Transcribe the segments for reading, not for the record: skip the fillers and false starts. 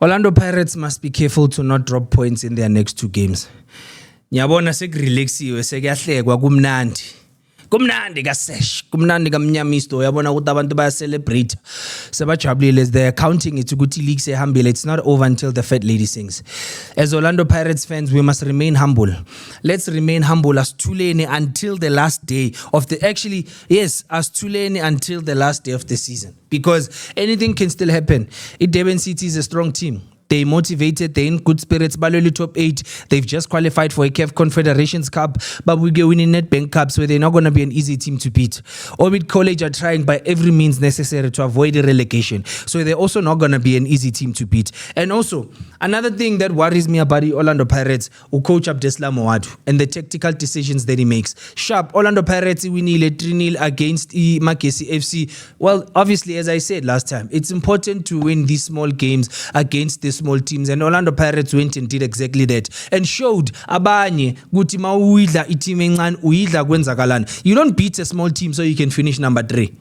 Orlando Pirates must be careful to not drop points in their next 2 games. Ngiyabona sekurelaxiwe sekuyahlekwa kumnandi. Kumnandi kasesh, kumnandi kamnyamisto uyabona ukuthi abantu baya celebrate. Sebajabulile as they're counting it ukuthi league sehambile. It's not over until the fat lady sings. As Orlando Pirates fans, we must remain humble. Let's remain humble as Tulane until the last day of the as Tulane until the last day of the season, because anything can still happen. Durban City is a strong team. They motivated, they're in good spirits. Baloli top 8. They've just qualified for a CAF Confederations Cup, but we get winning Nedbank Cup, so they're not going to be an easy team to beat. Orbit College are trying by every means necessary to avoid the relegation, so they're also not going to be an easy team to beat. And also, another thing that worries me about the Orlando Pirates, coach Abdeslam Moadu and the tactical decisions that he makes. Sharp, Orlando Pirates winning 3-0 against Makesi FC. Well, obviously, as I said last time, it's important to win these small games against the small teams, and Orlando Pirates went and did exactly that and showed abanye ukuthi mawuidla iteam encane uidla kwenzakalana. You don't beat a small team so you can finish number 3.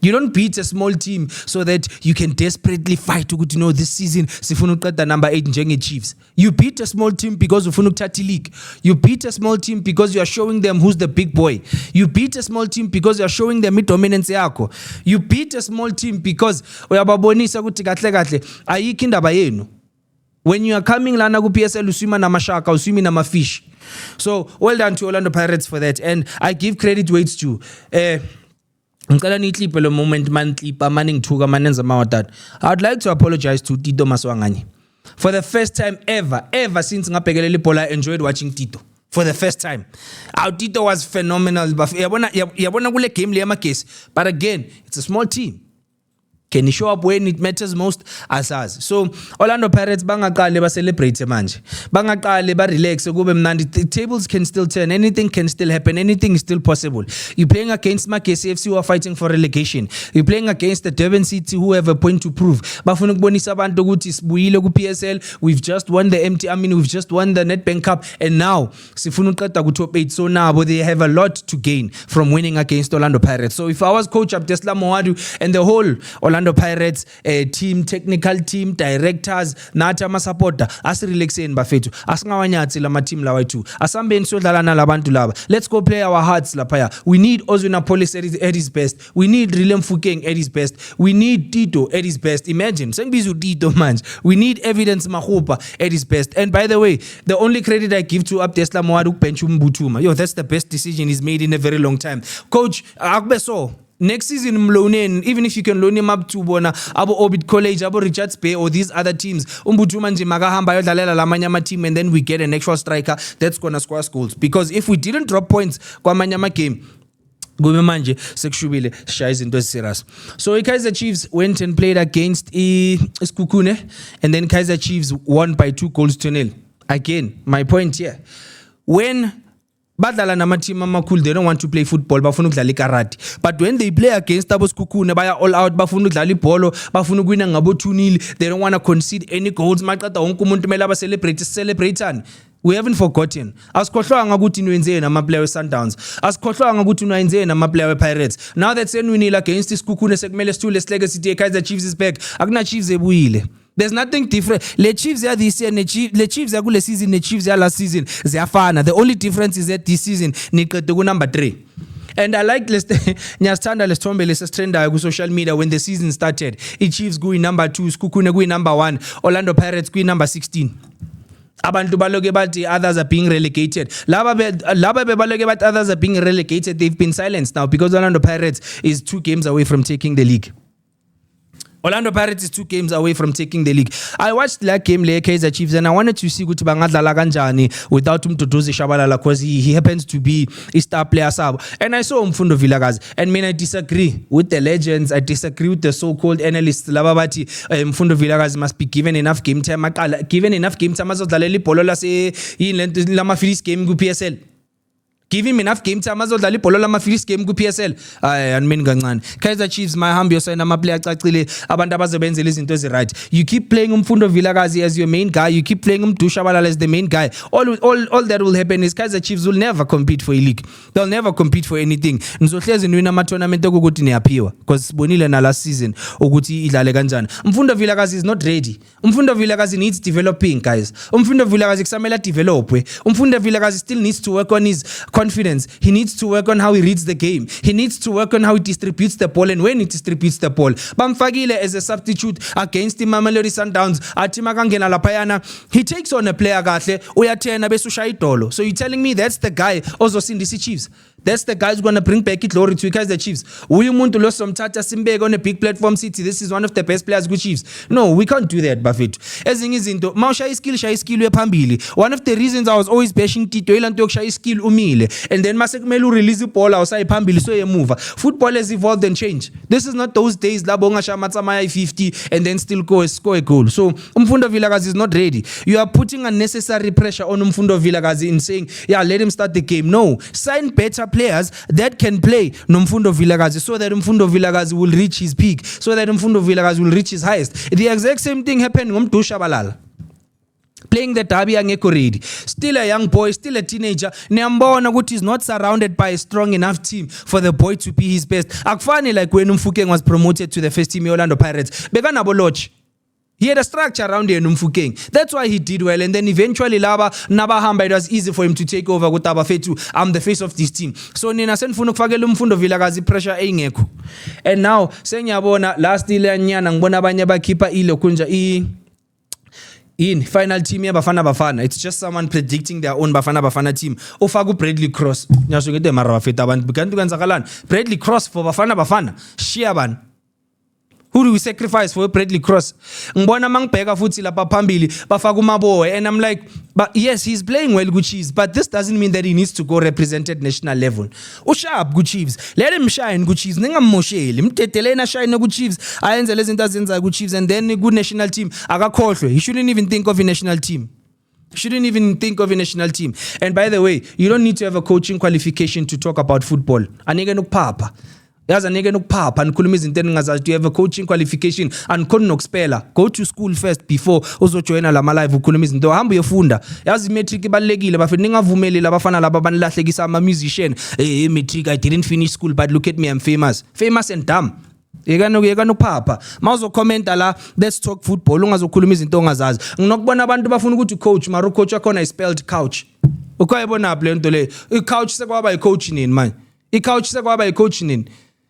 You don't beat a small team so that you can desperately fight ukuthi no, this season sifuna uqeda number 8 njenge Chiefs. You beat a small team because ufuna ukuthatha league. You beat a small team because you are showing them who's the big boy. You beat a small team because you are showing them dominance yakho. You beat a small team because uyababonisa ukuthi kahle kahle ayikho indaba yenu. When you are coming lana ku PSL uswima namashaka uswimi namafish. So well done to Orlando Pirates for that, and I give credit where it's due. Ngicela nikliphe lo moment manklipha maningithuka manenza mawadad. I'd like to apologize to Tito Maswanganye. For the first time ever since ngabhekelela ibhola, I enjoyed watching Tito. For the first time. Our Tito was phenomenal. Yabona kule game le yamakesi. But again, it's a small team. Can he show up when it matters most? Asazi. So Orlando Pirates bangaqale ba celebrate manje. Bangaqale ba relax kube mnandi. The tables can still turn. Anything can still happen. Anything is still possible. You're playing against Makesi FC who are fighting for relegation. You're playing against the Durban City who have a point to prove. Bafuna ukubonisa abantu ukuthi sibuyile ku PSL. We've just won we've just won the Nedbank Cup, and now sifuna uqeda ku top 8. So now they have a lot to gain from winning against Orlando Pirates. So if I was coach Abdeslam Moadu and the whole Orlando Pirates team, technical team, directors, nathi ama-supporter asirelaxeni bafethu, asingawanyathi lama team lawa ethu, asambeni sodlala nalabantu laba. Let's go play our hearts lapha. We need Ozwina Police at his best. We need Rilem Fukeng at his best. We need Tito at his best. Imagine sengibiza Tito manje. We need Evidence Mahupa at his best. And by the way, the only credit I give to Abdeslam Moadu bench Mbuthuma. That's the best decision he's made in a very long time. Coach, akube so next season mloanen, even if you can loan him up to bona abo Orbit College, abo Richards Bay, or these other teams, Mbuthuma nje makahamba yodlalela lamanye team, and then we get an actual striker that's gonna score goals. Because if we didn't drop points kwamanye game, kube manje sekushubile shaya izinto eziserious. So Kaizer Chiefs went and played against Isikhukhune, and then Kaizer Chiefs won by 2-0. Again, my point here, when badlala namateam amakhulu, they don't want to play football, bafuna ukudlala ikarati. But when they play against abo Sikhukhune, baya all out, bafuna ukudlala ibhola, bafuna ukuwina ngabo 2-0, they don't want to concede any goals. Maqeda wonke umuntu mele celebrateani. We haven't forgotten. Asikhohlwanga ukuthi niwenzeni ama-player we-Sundowns. Asikhohlwanga ukuthi niwenzeni ama-player we-Pirates. Now that senwinile against Isikhukhune sekumele sithule sileke sithi Kaizer Chiefs is back. Akuna Chiefs ebuyile. There's nothing different. Le Chiefs are this year, le Chiefs are kule season, le Chiefs are last season. Ziyafana. The only difference is that this season niqede ku number 3. And I like Nyasthanda Lesithombe lesitrendayo ku social media when the season started. Chiefs kuyi number 2, Sikhukhune kuyi number 1, Orlando Pirates kuyi number 16. Abantu baloke bathi others are being relegated. Laba baloke bathi others are being relegated. They've been silenced now because Orlando Pirates is 2 games away from taking the league. Orlando Pirates is 2 games away from taking the league. I watched that game le Kaizer Chiefs, and I wanted to see ukuthi bangadlala kanjani without Mduduzi Shabalala, because he happens to be a star player sabo. And I saw Mfundo Vilakazi, and I disagree with the legends. I disagree with the so-called analysts. Laba bathi Mfundo Vilakazi must be given enough game time. Given enough game time azodlalela ibhola lama-Phillies game ku PSL. Give him enough game time azodlala ibhola lama-first game ku-PSL. Animini kancane. Kaizer Chiefs mayihambe yosayina ama-player acacile abantu abazobenzela izinto ezi-right. You keep playing Mfundo Vilakazi as your main guy. You keep playing Mdusha Balala as the main guy. All that will happen is Kaizer Chiefs will never compete for a league. They'll never compete for anything. Nizohlezi niwina ama-tournament okuthi niyaphiwa because sibonile na last season ukuthi idlale kanjani. Mfundo Vilakazi is not ready. Mfundo Vilakazi needs developing, guys. Mfundo Vilakazi kusamela developwe. Mfundo Vilakazi still needs to work on his confidence. He needs to work on how he reads the game. He needs to work on how he distributes the ball and when he distributes the ball. Bamfagile as a substitute against the Mamelodi Sundowns. Athi makangena laphayana, he takes on a player kahle, uyathena bese ushaya idolo. So you're telling me that's the guy ozosindisa Chiefs? That's the guy who's going to bring back glory to Kaizer Chiefs. Uyu muntu lo somthatha simbeke on a big platform city. This is one of the best players ku Chiefs. No, we can't do that, Bafethu. Ezinye izinto mawushaya skill uyephambili. One of the reasons I was always bashing Tito ilanto yokushaya skill umile and then mase kumele urelease ibhola usayiphambili so yemuva. Football has evolved and changed. This is not those days labo ngashaya matsamaya 50 and then still score a goal. So Mfundo Vilakazi is not ready. You are putting unnecessary pressure on Mfundo Vilakazi in saying, yeah, let him start the game. No, sign better players that can play Mfundo Vilakazi so that Mfundo Vilakazi will reach his peak, so that Mfundo Vilakazi will reach his highest. The exact same thing happened with Mdusha Balala. Playing the derby angekho ready. Still a young boy, still a teenager. Niyambona ukuthi is not surrounded by a strong enough team for the boy to be his best. Akufani like when Mfukeng was promoted to the first team Orlando Pirates. Bekanabo lodge. He had a structure around here, Mfukeng. That's why he did well. And then eventually, Nabahamba, it was easy for him to take over with Tabafetu. I'm the face of this team. So, Nina Senfuno Fagelu Mfundo Vilakazi pressure engeko. And now, Senyabona, last ile nyana, ngibona abanye abakhipha ile kunja in final team ya Bafana. It's just someone predicting their own Bafana team. Ofagu Bradley Cross. Nyasho ngete mara bafeta abantu. Bikantu kanzakalana. Bradley Cross for Bafana. Shiaban. Who do we sacrifice for Bradley Cross? Ngibona mangibheka futhi lapha phambili bafaka uMabowe and I'm like, but yes, he's playing well good Chiefs, but this doesn't mean that he needs to go represent at national level. Usharp good Chiefs. Let him shine good Chiefs. Ningammosheli. Mtetelena shine good Chiefs. Ayenze lezi zinto azenza good Chiefs and then good national team akakhohlwe. He shouldn't even think of a national team. And by the way, you don't need to have a coaching qualification to talk about football. Anike nokupapa. Yazi anike nokupapa nikhuluma izinto eningazazi. You have a coaching qualification and khona nokuspela. Go to school first before uzojoina lama live ukhuluma izinto. Hamba uyefunda. Yazi matric ibalekile bafethu ningavumeli labafana laba banilahlekisa ama musician. Hey, matric I didn't finish school but look at me I'm famous and dumb. Yeka nokupapa mawuzo commenta la let's talk football ungazokhuluma izinto ongazazi. Nginokubona abantu bafuna ukuthi coach mara coach akona is spelled couch. Ukayibona le nto le i-couch sekwaba i-coach nini manje i-couch sekwaba i-coach nini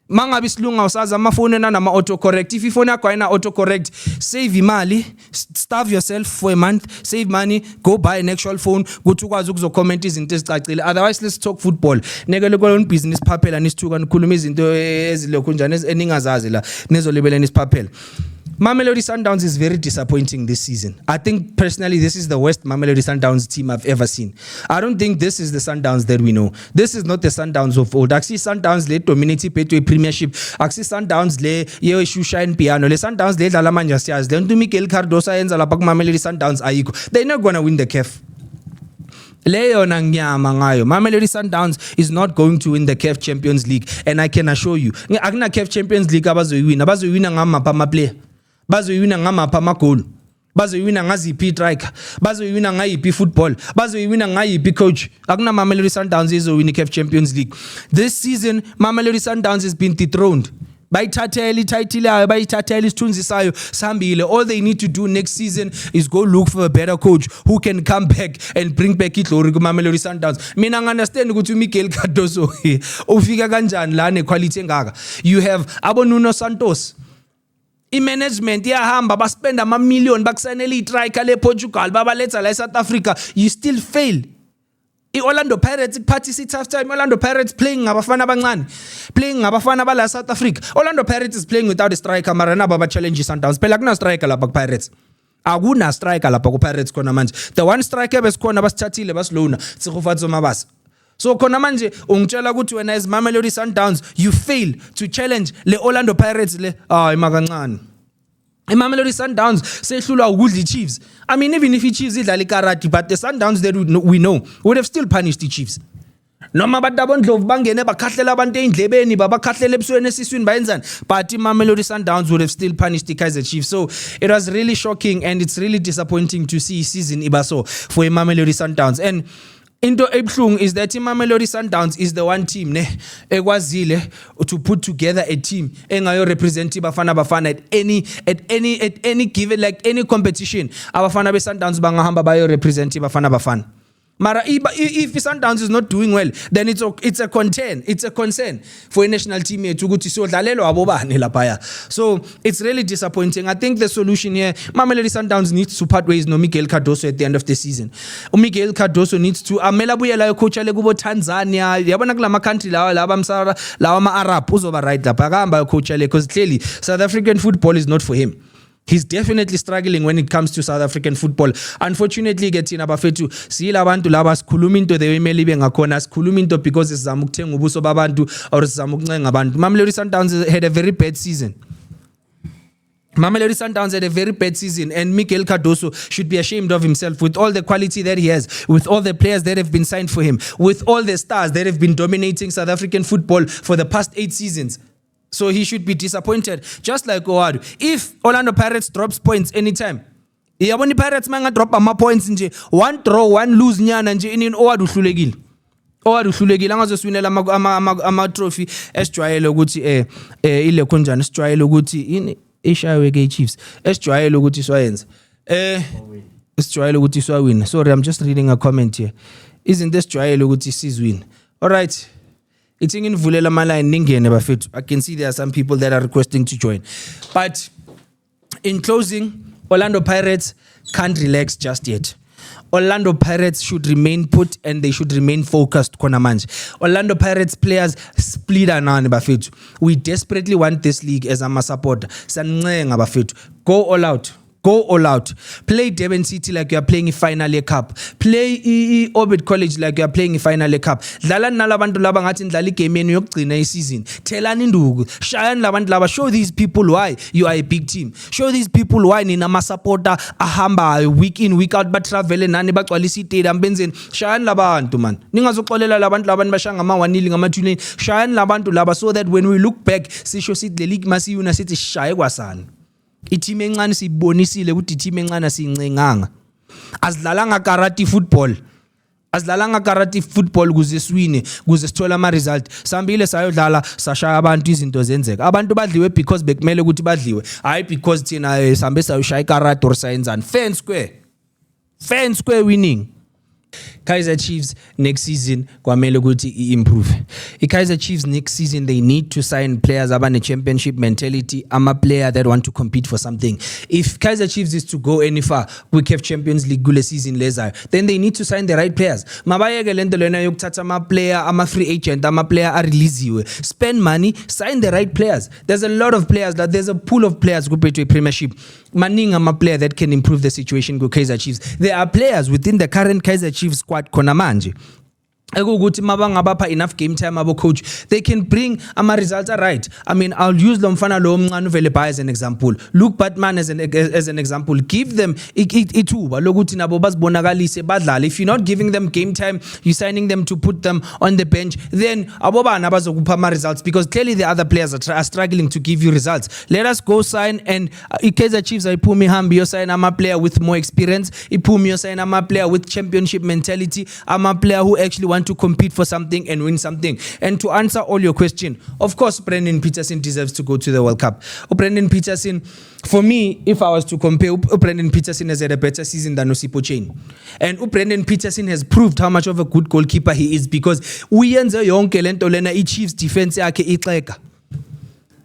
mangabe isilunga usaza amafoni nama autocorrect. If ifoni yakho ayina autocorrect, save imali, starve yourself for a month, save money, go buy an actual phone ukuthi ukwazi ukuzocomment izinto ezicacile. Otherwise let's talk football. Nekele kolona business phaphela nisithuka nikhuluma izinto ezilokho njani eningazazi la nezolibela nisiphaphela. Mamelodi Sundowns is very disappointing this season. I think personally this is the worst Mamelodi Sundowns team I've ever seen. I don't think this is the Sundowns that we know. This is not the Sundowns of old. Actually Sundowns le dominate Betway Premiership. Actually Sundowns le ye shine piano. Le Sundowns le dlala manje siyazi. Then to Mikel Cardosa yenza lapha ku Mamelodi Sundowns ayikho. They're not going to win the CAF. Leyo na nyama ngayo. Mamelodi Sundowns is not going to win the CAF Champions League and I can assure you. Akuna CAF Champions League abazoyiwina ngamapha ama player. Bazoyiwina ngamapha amagoli. Bazoyiwina ngaziphi striker. Bazoyiwina ngayiphi football. Bazoyiwina ngayiphi coach. Akuna Mamelodi Sundowns ezowina CAF Champions League. This season Mamelodi Sundowns has been dethroned. Bayithathela ititle yayo, bayithathela isithunzi sayo sambile. All they need to do next season is go look for a better coach who can come back and bring back iglory ku Mamelodi Sundowns. Mina understand ukuthi Miguel Cardoso ufika kanjani la nequality engaka. You have Nuno Santos. I-management iyahamba baspend ama-million bakusanele i-striker le-Portugal babaletha la South Africa, you still fail. I-Orlando Pirates ikuphathisa i-tough time. Orlando Pirates playing ngabafana abancane, playing ngabafana bala South Africa. Orlando Pirates is playing without a striker mara nabo ba-challenge i-Sundowns. Phela kuna striker lapha ku-Pirates. Akuna striker lapha ku-Pirates khona manje. The one striker besikhona basithathile basilona Tsegofatso Mabasa. So khona manje ungitshela ukuthi wena as Mamelodi Sundowns you fail to challenge le Orlando Pirates le imakancane. Mamelodi Sundowns sehlulwa ukudla Chiefs. I mean even if Chiefs idlala ikarati but the Sundowns that we know would have still punished the Chiefs. noma badabondlovu bangene bakhahlela abantu eindlebeni babakhahlela ebusweni esiswini bayenzani, but Mamelodi Sundowns would have still punished the Kaizer Chiefs. So it was really shocking and it's really disappointing to see season ibaso for Mamelodi Sundowns. And into ebhlungu is that Mamelodi Sundowns is the one team ekwazile to put together a team engayo represent Bafana at any given, like any competition Abafana be Sundowns bangahamba bayo represent Bafana. Mara if Sundowns is not doing well, then it's a concern for a national team to go to sodlalelo abobani lapha. So it's really disappointing. I think the solution here, Mamelodi Sundowns needs to part ways no Miguel Cardoso at the end of the season. Miguel Cardoso needs to amela buyela coach ale kubo Tanzania. Yabona kula country lawa ma Arab uzoba right lapha akahamba coach ale, because clearly South African football is not for him. He's definitely struggling when it comes to South African football. Unfortunately, Getina Bafetu, sila abantu laba sikhuluma into the emeli bengakhona, sikhuluma into because sizama ukuthenga ubuso babantu or sizama ukuncenga abantu. Mamelodi Sundowns had a very bad season. Mamelodi Sundowns had a very bad season, and Miguel Cardoso should be ashamed of himself with all the quality that he has, with all the players that have been signed for him, with all the stars that have been dominating South African football for the past 8 seasons. So he should be disappointed, just like Owadu. If Orlando Pirates drops points anytime, yabona Pirates manga drop ama points nje, one draw, one lose nyana nje in Owadu hlulekile. Owadu hlulekile angazoswinela ama trophy esijwayele ukuthi ile konjani esijwayele ukuthi ini eshawe ke Chiefs. Esijwayele ukuthi swayenza. Esijwayele ukuthi swawina. Sorry, I'm just reading a comment here. Isn't this esijwayele ukuthi sizwin? All right. It's in Vulela Malay Ningene Bafet. I can see there are some people that are requesting to join. But in closing, Orlando Pirates can't relax just yet. Orlando Pirates should remain put and they should remain focused. Orlando Pirates players split anani Bafet. We desperately want this league as a supporter. Go all out. Go all out. Play Durban City like you are playing a final year cup. Play Orbit College like you are playing a final year cup. Dlala nalabantu laba ngathi ndlala igame yenu yokugcina isizini. Thelani induku. Shayani labantu laba. Show these people why you are a big team. Show these people why nina ma supporter ahamba week in week out ba travel nani bagcwalisa stadium benzeni. Shayani labantu man. Ningazoxolela labantu labani bashanga ama 1-0 ngama 2-0. Shayani labantu laba so that when we look back sisho sithi le league masiyuna sithi shaye kwasana. Iteam encane sibonisile ukuthi iteam encane sincenganga. Asidlalanga karate football kuze swine, kuze sithola ama result. Sambile sayodlala sashaya abantu izinto zenzeka. Abantu badliwe because bekumele ukuthi badliwe. Hayi because thina sambe sayoshaya karate or sayenzani. Fair square winning. Kaizer Chiefs next season kwamele ukuthi improve. Kaizer Chiefs next season they need to sign players abane championship mentality. I'm a player that want to compete for something. If Kaizer Chiefs is to go any far, we have Champions League gule season laser, then they need to sign the right players. Mabayeke lento lena yokuthatha ama player, ama free agent, ama player a release. Spend money, sign the right players. There's a lot of players, that there's a pool of players who play to a premiership. Maning ama player that can improve the situation with Kaizer Chiefs. There are players within the current Kaizer Chiefs squad khona manje ekuthi mabangabapha enough game time abo coach, they can bring ama results are right. I mean, I'll use lo mfana lo mncane uVele as an example, Luke Batman as an example. Give them ithuba lokuthi nabo bazibonakalise badlale. If you're not giving them game time, you're signing them to put them on the bench, then abobana bazokupha ama results, because clearly the other players are struggling to give you results. Let us go sign, and Kaizer Chiefs ayiphume ihambi yo sign ama player with more experience, iphume yo sign ama player with championship mentality, ama player who actually want to compete for something and win something. And to answer all your question, of course Brendan Peterson deserves to go to the World Cup. Brendan Peterson, for me, if I was to compare, Brendan Peterson has had a better season than Osipo Chain. And Brendan Peterson has proved how much of a good goalkeeper he is, because uyenza yonke lento lena i-Chiefs defense yakhe ixeka.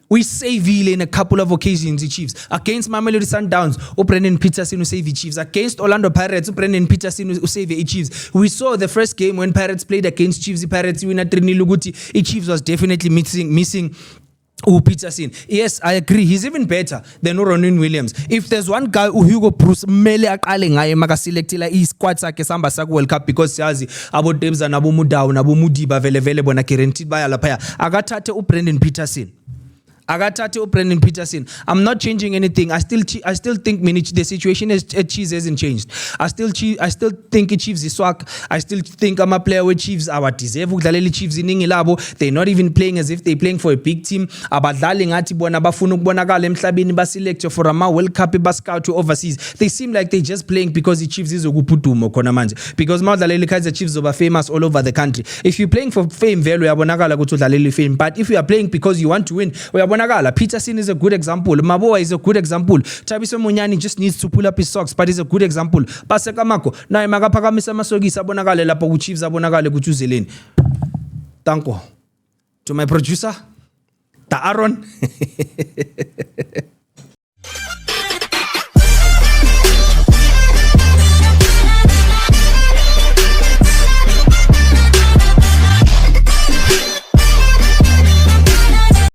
We save in a couple of occasions, the Chiefs. Against Mamelodi Sundowns, Brendan Peterson will save the Chiefs. Against Orlando Pirates, Brendan Peterson will save the Chiefs. We saw the first game when Pirates played against Chiefs, the Pirates win at Luguti. The Chiefs was definitely missing Peterson. Yes, I agree. He's even better than Ronwen Williams. If there's one guy Hugo Bruce mele aqale ngaye makaselectela i-squad sakhe samba saku World Cup, because siyazi abo Debza nabo Mudau nabo Mudiba vele bona guaranteed baya lapha, akathathe uBrendan Peterson. Akathathe uBrendan Peterson. I'm not changing anything. I still think the situation at Chiefs hasn't changed. I still think Chiefs is swag. I still think I'm a player with Chiefs. Our deserve ukudlalela Chiefs iningi labo. They're not even playing as if they're playing for a big team. Abadlali ngathi bona bafuna ukubonakala emhlabeni baselect for ama World Cup bascout to overseas. They seem like they're just playing because the Chiefs is ukuphudumo khona manje. Because mawudlalela Kaizer Chiefs are famous all over the country. If you're playing for fame vele uyabonakala ukuthi udlalela fame. But if you are playing because you want to win, Peterson is a good example. Maboa is a good example. Thabiso Munyani just needs to pull up his socks, but he's a good example. Paseka Mako naye makaphakamisa amasokisi abonakale lapho ku Chiefs abonakale ukuthi uzeleni. Thank you to my producer, Ta Aaron.